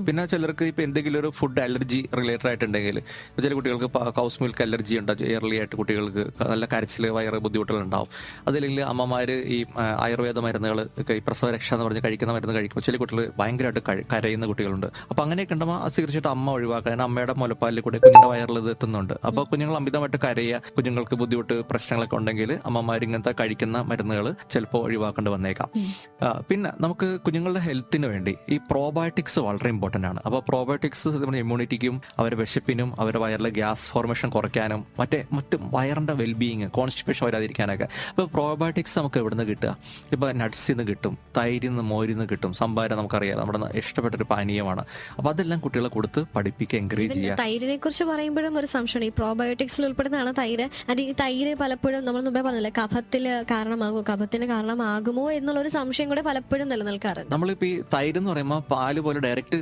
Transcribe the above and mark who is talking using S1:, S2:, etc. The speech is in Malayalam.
S1: പിന്നെ ചിലർക്ക് ഇപ്പൊ എന്തെങ്കിലും ഒരു ഫുഡ് അലർജി റിലേറ്റഡ് ആയിട്ടുണ്ടെങ്കിൽ ചില കുട്ടികൾക്ക് കൗസ് മിൽക്ക് അലർജി ഉണ്ട്, ഇയർലി ആയിട്ട് കുട്ടികൾക്ക് നല്ല കരച്ചിൽ വയറ് ബുദ്ധിമുട്ടുകൾ ഉണ്ടാവും. അതില്ലെങ്കിൽ അമ്മമാര് ഈ ആയുർവേദ മരുന്നുകൾ ഈ പ്രസവ രക്ഷ എന്ന് പറഞ്ഞ് കഴിക്കുന്ന മരുന്ന് കഴിക്കുമ്പോൾ ചില കുട്ടികൾ ഭയങ്കരമായിട്ട് കരയുന്ന കുട്ടികളുണ്ട്. അപ്പൊ അങ്ങനെയൊക്കെ ഉണ്ടെങ്കിൽ അത് തീർച്ചയായിട്ടും അമ്മ ഒഴിവാക്കുക. കാരണം അമ്മയുടെ മുലപ്പാലിൽ കൂടെ കുഞ്ഞിന്റെ വയറിൽ ഇത് എത്തുന്നുണ്ട്. അപ്പൊ കുഞ്ഞുങ്ങൾ അമിതമായിട്ട് കരയുക, കുഞ്ഞുങ്ങൾക്ക് ബുദ്ധിമുട്ട് പ്രശ്നങ്ങളൊക്കെ ഉണ്ടെങ്കിൽ അമ്മമാർ ഇങ്ങനത്തെ കഴിക്കുന്ന മരുന്നുകൾ ചിലപ്പോൾ ഒഴിവാക്കേണ്ടി വന്നേക്കാം. പിന്നെ നമുക്ക് കുഞ്ഞുങ്ങളുടെ ഹെൽത്തിന് വേണ്ടി ഈ പ്രോബയോട്ടിക്സ് വളരെ ഇമ്പോർട്ടന്റ് ആണ്. അപ്പോൾ പ്രോബയോട്ടിക്സ് നമ്മുടെ ഇമ്മ്യൂണിറ്റിക്കും അവരുടെ വിശപ്പിനും അവരുടെ വയറിലെ ഗ്യാസ് ഫോർമേഷൻ കുറയ്ക്കാനും മറ്റ് വയറിന്റെ വെൽബീയിങ് കോൺസ്റ്റിപ്പേഷൻ വരാതിരിക്കാനൊക്കെ. അപ്പോൾ പ്രോബയോട്ടിക്സ് നമുക്ക് എവിടെ നിന്ന് കിട്ടുക? ഇപ്പൊ നട്ട്സിൽ നിന്ന് കിട്ടും, തൈരിൽ നിന്ന്, മോരിൽ നിന്ന് കിട്ടും. സംഭാരം നമുക്കറിയാം, നമ്മുടെ ഇഷ്ടപ്പെട്ട ഒരു പാനീയമാണ്. അപ്പൊ അതെല്ലാം കുട്ടികളെ കൊടുത്ത് പഠിപ്പിക്കുക, എൻകറേജ് ചെയ്യുക.
S2: തൈരിനെ കുറിച്ച് പറയുമ്പോഴും ഒരു സംശയമാണ്. ഈ പ്രോബയോട്ടിക്സിൽ ഉൾപ്പെടുന്നതാണ് തൈര്. അത് ഈ തൈര് പലപ്പോഴും നമ്മൾ മുമ്പേ പറഞ്ഞില്ലേ, കഫത്തിന് കാരണമാകുമോ എന്നുള്ളൊരു സംശയം കൂടെ പലപ്പോഴും നിലനിൽക്കാറുണ്ട്.
S1: നമ്മളിപ്പോ ഈ തൈര് എന്ന് പറയുമ്പോൾ പാല് പോലെ ഡയറക്റ്റ്